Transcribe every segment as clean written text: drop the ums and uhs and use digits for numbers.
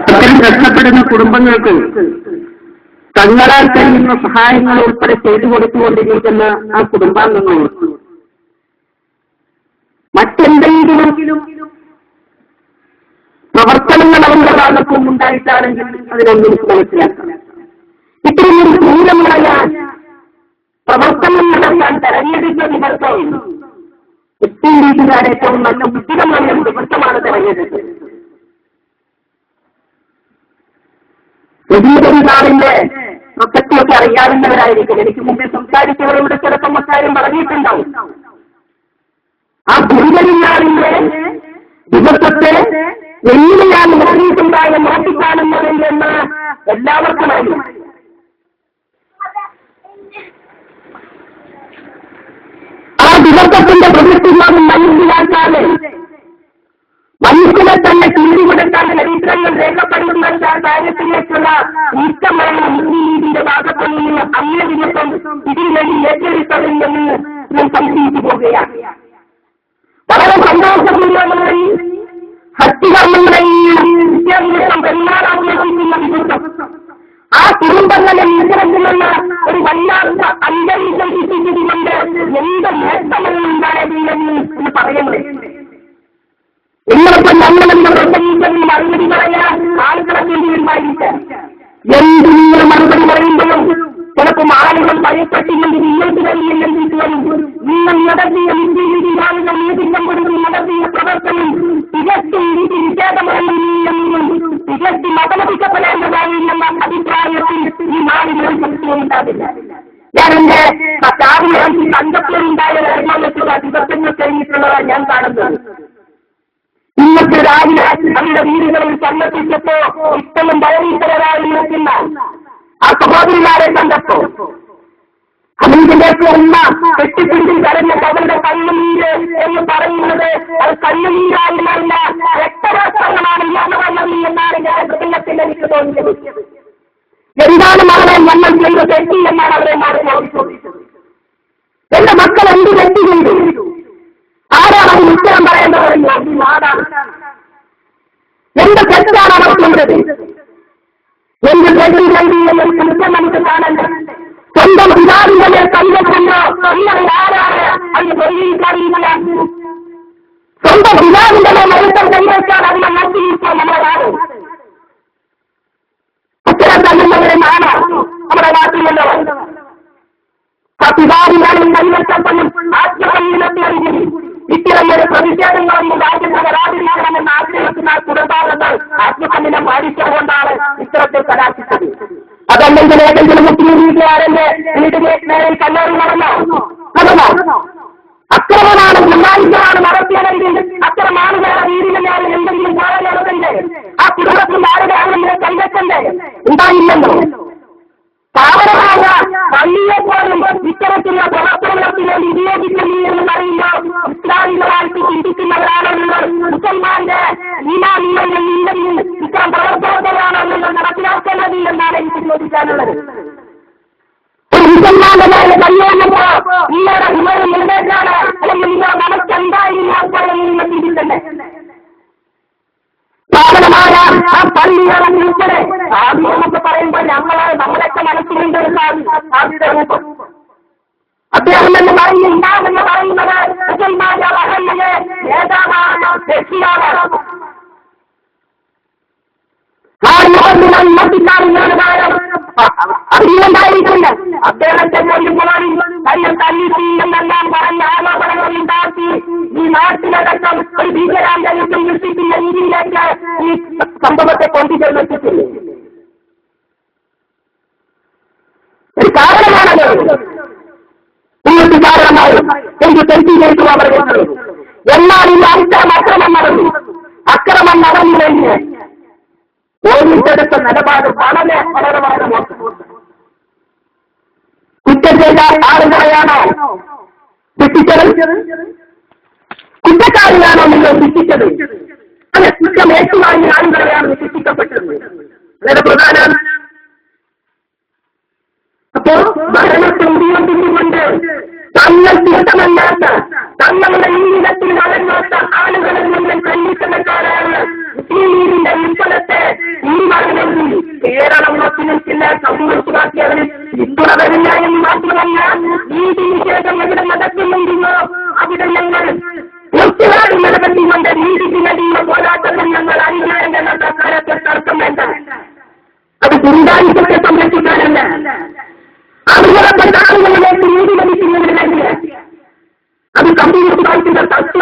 അത്തരം കഷ്ടപ്പെടുന്ന കുടുംബങ്ങൾക്ക് തങ്ങളാൽ കഴിയുന്ന സഹായങ്ങൾ ഉൾപ്പെടെ ചെയ്തു കൊടുത്തുകൊണ്ടിരിക്കുന്ന ആ കുടുംബാംഗങ്ങൾ മറ്റെന്തെങ്കിലും പ്രവർത്തനങ്ങൾ അവരുടെ ഭാഗത്തും ഉണ്ടായിട്ടാണെങ്കിൽ അതിനൊന്നും മനസ്സിലാക്കണം. ഇത്രയും ക്രൂരമായ പ്രവർത്തനം നടത്താൻ തെരഞ്ഞെടുത്ത ദിവസം മുസ്ലിം ലീഗുകാർ ഏറ്റവും നല്ല ഉചിതമായ ദിവസമാണ് തെരഞ്ഞെടുത്തത്. പെരുന്നാളിന്റെ പ്രസക്തിയൊക്കെ അറിയാവുന്നവരായിരിക്കും. എനിക്ക് മുമ്പേ സംസാരിച്ചവരോട് ചിലപ്പം അക്കാര്യം പറഞ്ഞിട്ടുണ്ടാവും. ആ പെരുന്നാളിന്റെ ദിവസത്തെ എങ്ങനെയാണ് നോക്കിയിട്ടുണ്ടായ നോക്കിക്കാണുന്നതിൽ എന്ന് എല്ലാവർക്കും അറിയും. ആ ദിവസത്തിന്റെ പ്രതിഷ്ഠിതം മനസ്സിലാക്കാതെ മനുഷ്യനെ തന്നെ കീഴികൊടുക്കാൻ ചരിത്രങ്ങൾ രേഖപ്പെടുന്ന കാര്യത്തിലേക്കുള്ള നീക്കമാണ് മുസ്ലിം ലീഗിന്റെ ഭാഗത്തു നിന്ന് അന്നേ ദിവസം ഇതിനുവേണ്ടി ഏറ്റെടുത്തതെന്ന് ഞാൻ സംശയിച്ചു പോവുകയാണ്. വളരെ സന്തോഷപൂർവ്വമായി ഭക്തികർമ്മങ്ങളെയും വിദ്യാഭ്യാസം പെരുമാറാവുന്ന ദിവസം ആ കുടുംബങ്ങളെ ഇത്തരത്തിലുള്ള ഒരു വല്ലാത്ത അന്തരീക്ഷം സൃഷ്ടിച്ചതുകൊണ്ട് എന്ത് നേട്ടമാണ് ഉണ്ടായതില്ലെന്ന് പറയുന്നത്. നിങ്ങളിപ്പോൾ ഞങ്ങളെന്ന പ്രസംഗിച്ചതിൽ മറുപടി പറയാൻ ആളുകളെ തീരുമാനിക്കാം. എന്തിനും മറുപടി പറയുമ്പോഴും ചിലപ്പോൾ ആളുകൾ ഭയപ്പെട്ടില്ലെങ്കിൽ നിങ്ങൾക്ക് കഴിയില്ലെങ്കിലും നിങ്ങൾ നടത്തിയ ഇന്ത്യയിലാളുകൾ നേതൃത്വം കൊടുത്ത് നടത്തിയ പ്രവർത്തനം തികച്ചും നിഷേധമായി എന്നും തികച്ചു മതമതിക്കപ്പെടേണ്ടതായി എന്ന അഭിപ്രായത്തിൽ ഈ നാടിന് ഉണ്ടാവില്ല. ഞാൻ എന്റെ കാവിൽ കണ്ടപ്പോഴുണ്ടായ ധർമ്മത്തുള്ള ദിവസങ്ങൾ കഴിഞ്ഞിട്ടുള്ളതാണ് ഞാൻ കാണുന്നത്. ഇന്നത്തെ രാവിലെ അവരുടെ വീടുകളിൽ സന്ദർശിച്ചപ്പോ ഇഷ്ടവും ഭയങ്കരരായി നിൽക്കുന്ന ആ സഹോദരിമാരെ കണ്ടപ്പോ അതിലേക്ക് ഉമ്മ കെട്ടിപ്പിടിച്ച് കരഞ്ഞ അവരുടെ കണ്ണുനീര് എന്ന് പറയുന്നത് അത് കണ്ണുനീരായിരുന്നല്ല രക്തരാഷ്ട്രങ്ങളാണ് വന്നത് എന്നാണ് ഞാൻ ഹൃദയത്തിൽ എനിക്ക് തോന്നിയത്. എന്താണ് മകളെ നമ്മൾ ചെയ്ത തെറ്റി എന്നാണ് അവരെ ചോദിച്ചത്. എന്റെ മക്കൾ എന്ത് തെറ്റി ചെയ്തു? ആരാണ് അതിന് ഉത്തരം പറയേണ്ടത്? ഈ നാടാണ്. എന്ത് തെറ്റാണ് അവർ ചെയ്തത്? എന്ത് തെറ്റി ചെയ്തു എന്ന് കുറ്റം നമുക്ക് കാണണ്ട. സ്വന്തം പിതാവിനെ കൈവെക്കുന്നു നിങ്ങൾ ആരാണ് അതിന് തെളിയിക്കാറില്ല. സ്വന്തം പിതാവിന്റെ മനുഷ്യൻ കൈവച്ചാൽ അതിനെ നശിപ്പിക്കാൻ നമ്മളാണ്. അത്തരം തങ്ങളുടെ നാടാണ് നമ്മുടെ നാട്ടിലുള്ളവർ. ആ പിതാവിനാണ് കൈവച്ചപ്പോഴും ആത്മഹത്യയിലൊക്കെ അറിഞ്ഞു ഇത്തരമൊരു പ്രതിഷേധങ്ങളൊന്നും രാജ്യത്ത് വരാതിരിക്കണമെന്ന് ആഗ്രഹിക്കുന്ന കുടുംബാംഗങ്ങൾ ആത്മഹത്യനെ പാലിച്ചുകൊണ്ടാണ് ഇത്തരത്തിൽ കലാശിച്ചത്. അതല്ലെങ്കിൽ ഏതെങ്കിലും മുസ്ലിം വീട്ടുകാരന്റെ വീടിനെ നേരിൽ കല്ലേറി നടന്നോ? അക്രമമാണ് സമ്മാനിച്ചതാണ് നടത്തിയതെങ്കിൽ അത്തരം ആളുകളുടെ വീടിന് നേരെ എന്തെങ്കിലും കാലഘട്ടത്തിന്റെ ആ കുടുംബത്തിന്റെ ആരുടെ ആണെങ്കിലും കൈവച്ചണ്ടേ? ഉണ്ടായില്ലല്ലോ. പാവനമായ പള്ളിയെ പോലും ഇത്തരത്തിലുള്ള പ്രവർത്തനങ്ങൾക്ക് വേണ്ടി ഉപയോഗിക്കുന്നു എന്ന് പറയുമ്പോൾ ഇസ്ലാമികമായിട്ട് ചിന്തിക്കുന്നവരാണെന്നുള്ളത് മുസൽമാന്റെ ഇമാമില്ലെങ്കിൽ ഇത്തരം പ്രവർത്തനങ്ങളാണെന്നുള്ളത് നടപ്പിലാക്കേണ്ടത് എന്നാണ് എനിക്ക് ചോദിക്കാനുള്ളത്. ഒരു മുസൽമാന്റെ നേരെ കല്യാണമോ നിങ്ങളുടെ ഹിമയം നിർദ്ദേശാണ് അല്ലെങ്കിൽ നിങ്ങളുടെ മനസ്സെന്തായിരുന്നു ചിന്തിക്കണ്ടേ? സ്ഥാപനമായ ആ പള്ളികളെ ഉൾപ്പെടെ ആദ്യമൊക്കെ പറയുമ്പോൾ നമ്മളൊക്കെ മനസ്സിലുണ്ട് സാധ്യത രൂപം. അദ്ദേഹം എന്ന് പറയുന്നുണ്ടാകുമെന്ന് പറയുന്നത് മുസൽമാന്റെ മഹല്ലിലെ നേതാവാണ്, രക്ഷിതാണ്. ആ മുഹല്ലിൽ മറ്റിക്കാരിലാണ് കാര്യം അറിയുന്നുണ്ടായിരിക്കില്ല. അദ്ദേഹത്തെ കാര്യം തല്ലിയെന്നെല്ലാം പറഞ്ഞ ആലോചനകൾ ഉണ്ടാക്കി ഈ നാട്ടിലടക്കം ഒരു ഭീകരാന്തരീക്ഷം സൃഷ്ടിക്കുന്ന രീതിയിലേക്ക് ഈ സംഭവത്തെ കൊണ്ടുചെന്നെത്തിച്ചില്ല. ഒരു കാരണമാണത്. നിങ്ങൾക്ക് കാരണമായി എനിക്ക് തെറ്റിദ്ധരിച്ചു അവർ വന്നത്. എന്നാൽ ഈ അക്രമം നടന്നു. അക്രമം നടന്നില്ലെങ്കിൽ പോലീസെടുത്ത നിലപാട് വളരെ വളരെ വളരെ മോശം. കുറ്റം ചെയ്ത ആളുകളെയാണോ ശിക്ഷിച്ചത്? കുറ്റക്കാരിലാണോ നിങ്ങൾ ശിക്ഷിച്ചത്? അതെ, കുറ്റം ഏറ്റുവാങ്ങിയ ആളുകളെയാണ് ശിക്ഷിക്കപ്പെട്ടത്. വളരെ പ്രധാനമാണ്. അപ്പോ ഭരണത്തിൽ ഉപയോഗിച്ചുകൊണ്ട് തങ്ങൾക്ക് ഇഷ്ടമല്ലാത്ത തങ്ങളുടെ ഈ ഇടത്തിൽ വളരാത്ത ആളുകളിൽ നിന്ന് കല്ലിക്കുന്നക്കാരാണ് അത് കമ്മ്യൂണിസ്റ്റ് പാർട്ടിയുടെ തത്വ.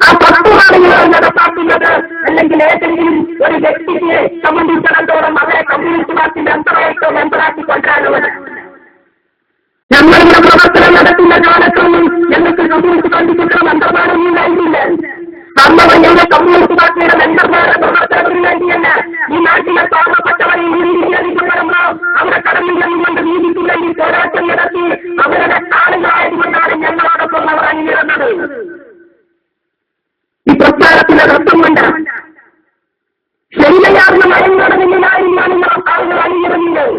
ആ തത്വമാണ് നിങ്ങൾ നടപ്പാക്കുന്നത്. അല്ലെങ്കിൽ ഏതെങ്കിലും ഒരു വ്യക്തിയെ സംബന്ധിച്ചിടത്തോളം അവരെ കമ്മ്യൂണിസ്റ്റ് പാർട്ടിയുടെ അന്തരായിട്ടോ മെമ്പറാക്കി കൊണ്ടുവരാനുള്ളത്. ഞങ്ങളുടെ പ്രവർത്തനം നടത്തുന്ന കാലത്തൊന്നും ഞങ്ങൾക്ക് കമ്മ്യൂണിസ്റ്റ് പാർട്ടിക്ക് മെമ്പർമാരൊന്നും ഉണ്ടായിട്ടില്ല. നമ്മൾ ഞങ്ങൾ കമ്മ്യൂണിസ്റ്റ് പാർട്ടിയുടെ മെമ്പർമാരുടെ പ്രവർത്തനത്തിന് വേണ്ടിയല്ല. ഈ നാട്ടിലെ പാവപ്പെട്ടവരെ നീതിക്കപ്പെടുമ്പോ അവരെ കടന്നു ചെന്നുകൊണ്ട് നീതിക്ക് വേണ്ടി പോരാട്ടം നടത്തി അവരുടെ കാലുകളായതുകൊണ്ടാണ് ഞങ്ങളോടൊപ്പം അവർ അണിനിരുന്നത്. ഈ പ്രസ്ഥാനത്തിന്റെ നൃത്തം കൊണ്ട് ശരിയാർന്ന നയങ്ങളുടെ മുന്നിലായിരുന്നാണ് ആളുകൾ അണിനിരുന്നത്.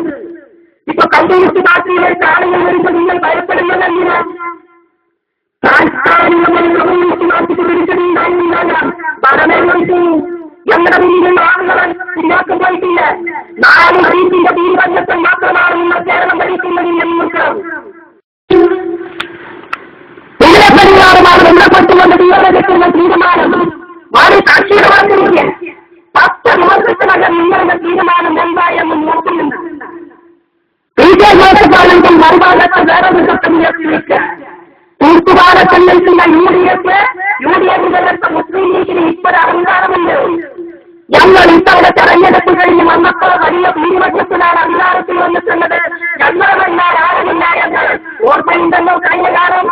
ഇപ്പൊ കമ്മ്യൂണിസ്റ്റ് പാർട്ടിയിലേക്ക് ആളുകൾ വരുമ്പോൾ നിങ്ങൾ ഭയപ്പെടുന്നതല്ല. താൽക്കാലികമായി കമ്മ്യൂണിസ്റ്റ് പാർട്ടിക്ക് തിരിച്ചടിയുണ്ടാകുന്നില്ല. ഭരണമേഖലയ്ക്ക് ഞങ്ങളുടെ മുന്നിലുള്ള ആളുകളെ പിന്നാക്കം പോയിട്ടില്ല. 4 സീറ്റിന്റെ തീരുമാനത്തിൽ മാത്രമാണ് നിങ്ങൾ കേരളം ഭരിക്കുന്നതിൽ നിങ്ങൾക്ക് ഇതിനെ പരിഹാരമാണ് ബന്ധപ്പെട്ടുകൊണ്ട് തീവ്രതയ്ക്കുള്ള തീരുമാനം. വളരെ സാക്ഷികളാക്കിയിരിക്കുക 10 ദിവസത്തിനകം നിങ്ങളുടെ തീരുമാനം എന്തായെന്ന് നോക്കുന്നുണ്ട്. വിജയകാലത്തിൽ മറുഭാഗത്ത് വേറൊരു സത്യത്തിലേക്ക് തൂത്തുപാലത്തിൽ നിൽക്കുന്ന യുഡിഎഫിനകത്ത് മുസ്ലിം ലീഗിന് ഇപ്പോൾ അഹങ്കാരമുണ്ട്. ഞങ്ങൾ ഇത്തവണ തെരഞ്ഞെടുപ്പ് കഴിഞ്ഞ് വന്നപ്പോൾ വലിയ ഭൂരിപക്ഷത്തിലാണ് അധികാരത്തിൽ വന്നിട്ടുള്ളത്. ഞങ്ങളുമല്ല ആരുമില്ല എന്ന് ഓർമ്മയുണ്ടല്ലോ. കഴിഞ്ഞ കാലം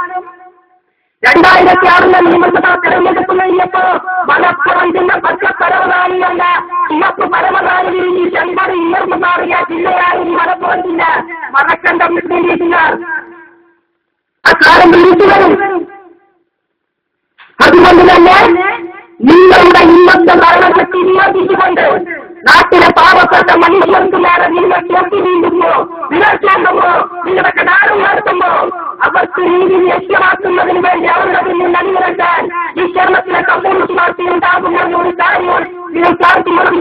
2006 നിയമസഭാ തെരഞ്ഞെടുപ്പ് കഴിഞ്ഞപ്പോ മലപ്പുറം ജില്ല പച്ച പരമനാളിയല്ല ചുവപ്പ് പരമനാളിൽ ഈ ചെമ്പടി ഉയർന്നു മാറിയ ജില്ലയായി മലപ്പുറം ജില്ല. മറക്കണ്ട മുസ്ലിം ലീഗുകാർ അക്കാലം വിളിച്ചു വരും. അതുകൊണ്ട് തന്നെ നിങ്ങളുടെ ഇന്നത്തെ ഭരണത്തെ വിയോജിച്ചുകൊണ്ട് നാട്ടിലെ പാവപ്പെട്ട മനുഷ്യർക്ക് നേരെ നിങ്ങൾ ചോട്ടി വീണ്ടുമ്പോ വിമർശിക്കുമ്പോ നിങ്ങളുടെ കടാരം നടത്തുമ്പോ അവർക്ക് നീതി ലക്ഷ്യമാക്കുന്നതിന് വേണ്ടി അവരുടെ പിന്നിൽ അണിനിരക്കാൻ ഈ കേരളത്തിലെ കമ്മ്യൂണിസ്റ്റ് പാർട്ടി ഉണ്ടാകുന്ന ഒരു കാര്യം നിങ്ങൾ സാധിക്കുന്നതിന്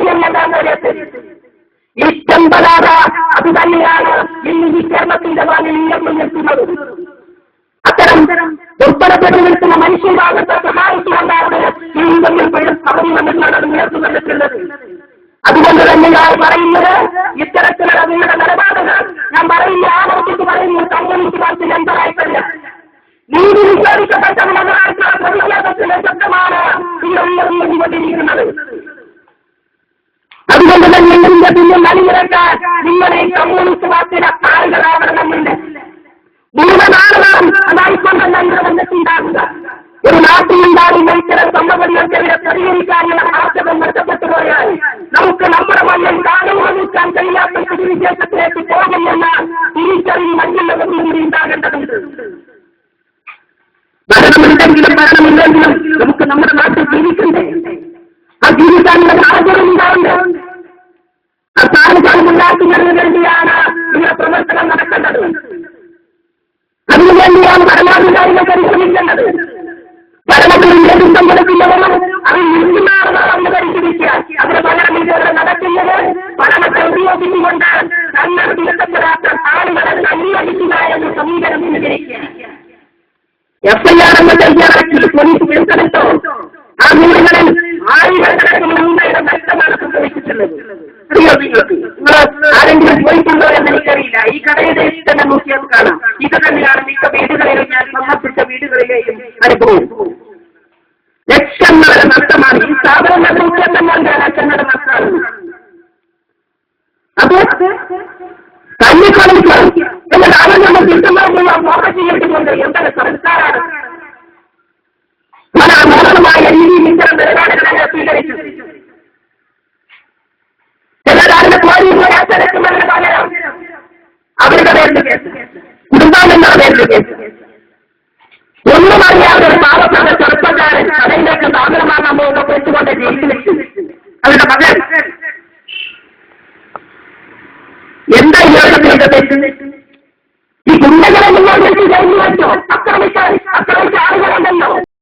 ഇഷ്ടം പെടാതെ അത് തന്നെയാണ് ഇന്ന് ഈ കേരളത്തിന്റെ ഭാഗം ഉയർന്നു നിൽക്കുന്നത്. അത്തരം ദുർബലപ്പെട്ട് നിൽക്കുന്ന മനുഷ്യഭാഗത്തെ സഹായിച്ചുകൊണ്ടാണ് ഇന്ത്യയിൽ സഭയിൽ ഉയർന്നു വന്നിട്ടുള്ളത്. അതുകൊണ്ട് തന്നെ ഞാൻ പറയുന്നത് ഇത്തരത്തിലുള്ള നിങ്ങളുടെ നിലപാടുകൾ ഞാൻ പറയുന്ന ആവർത്തിച്ച് പറയുന്നു. കമ്മ്യൂണിസ്റ്റ് പാർട്ടി മെമ്പറായിട്ടല്ല, നീതി നിഷേധിക്കപ്പെട്ട മെമ്പറായിട്ടുള്ള പ്രതിഷേധത്തിന്റെ ശബ്ദമാണ് നിങ്ങൾ ഉയർന്നുകൊണ്ടിരിക്കുന്നത്. അതുകൊണ്ട് തന്നെ ഇതിന്റെ പിന്നിൽ അണിനിരക്കാൻ നിങ്ങളെ കമ്മ്യൂണിസ്റ്റ് പാർട്ടിയുടെ ആളുകളാവണമെന്നുണ്ട്. മുഴുവൻ ആളുകളും അതായിക്കൊണ്ടല്ല ഇവിടെ വന്നിട്ടുണ്ടാകുക. ഒരു നാട്ടിലുണ്ടാകുന്ന ഇത്തരം സംഭവങ്ങൾക്കെതിരെ പരിഹരിക്കാനുള്ള ആർജവം നഷ്ടപ്പെട്ടു പോയാൽ നമുക്ക് നമ്മുടെ മണ്ണിൽ കാലമോദിക്കാൻ കഴിയാത്ത സ്ഥിതിവിശേഷത്തിലേക്ക് പോകുമെന്ന തിരിച്ചറിവ് മറ്റുള്ളവരും കൂടി ഉണ്ടാകേണ്ടതുണ്ട്. ഭരണമില്ലെങ്കിലും നമുക്ക് നമ്മുടെ നാട്ടിൽ ജീവിക്കണ്ടേ? ആ ജീവിക്കാനുള്ള സാഹചര്യം ഉണ്ടാവണ്ടേ? ആ സാഹചര്യം ഉണ്ടാക്കുന്നതിന് വേണ്ടിയാണ് നിങ്ങളുടെ പ്രവർത്തനം നടക്കേണ്ടത്. അതിനുവേണ്ടിയാണ് ഭരണാധികാരികൾ പരിശ്രമിക്കേണ്ടത്. ഭരണത്തിൽ നേതൃത്വം കൊടുക്കുന്നവരും അത് നിർമ്മാണമാണെന്ന് പരിശീലിക്കുക. അതിന് പകരം ഇതുവരെ നടക്കുന്നത് ഭരണത്തെ ഉപയോഗിച്ചുകൊണ്ട് തങ്ങൾ തിരുത്തപ്പെടാത്ത ആളുകളെ അംഗീകരിക്കുക എന്ന സമീപനം സ്വീകരിക്കുക. FIR എന്ന തയ്യാറാക്കി പോലീസ് കേസെടുത്തോ ആ വീടുകളിൽ ആയിരക്കണക്കിന് രൂപയുടെ നഷ്ടമാണ് സംഭവിച്ചിട്ടുള്ളത്. ആരെങ്കിലും പോയിട്ടുണ്ടോ എന്ന് എനിക്കറിയില്ല. ഈ കടയുടെ തന്നെ നോക്കിയാൽ കാണാം. ഇത് തന്നെയാണ് മിക്ക വീടുകളിലും ഞാൻ സന്ദർശിച്ച വീടുകളിലെയും അനുഭവം. ലക്ഷങ്ങളുടെ നഷ്ടമാണ്. ഈ സ്ഥാപനങ്ങളുടെ ഉദ്യോഗങ്ങളുടെ ലക്ഷങ്ങളുടെ നഷ്ടമാണ്. അത് തല്ലിക്കൊള്ളിക്കണം എന്നാൽ അവർ നമ്മൾ കൃത്യമായിട്ടുള്ള ഫോക്കസ് ചെയ്തിട്ടുണ്ട്. എന്താണ് സർക്കാരാണ് പല അനോഹരമായ രീതിയിൽ ഇത്തരം നിലപാടുകളെ സ്വീകരിച്ചു. ചിലരാരുടെ പോലീസ് അച്ചടക്കുന്നതിന് പകരം അവരുടെ പേരിൽ കേസ്, കുടുംബാംഗങ്ങളുടെ പേരിൽ കേസ്. ഒന്നും അറിയാതെ ഒരു പാവപ്പെട്ട ചെറുപ്പക്കാരൻ കടയിലേക്ക് സാധനമാകാൻ പോകുന്ന വെച്ചുകൊണ്ട് ജയിലിൽ വെച്ചു. അവരുടെ മകൻ എന്താ ഇയാളുടെ തെറ്റ്?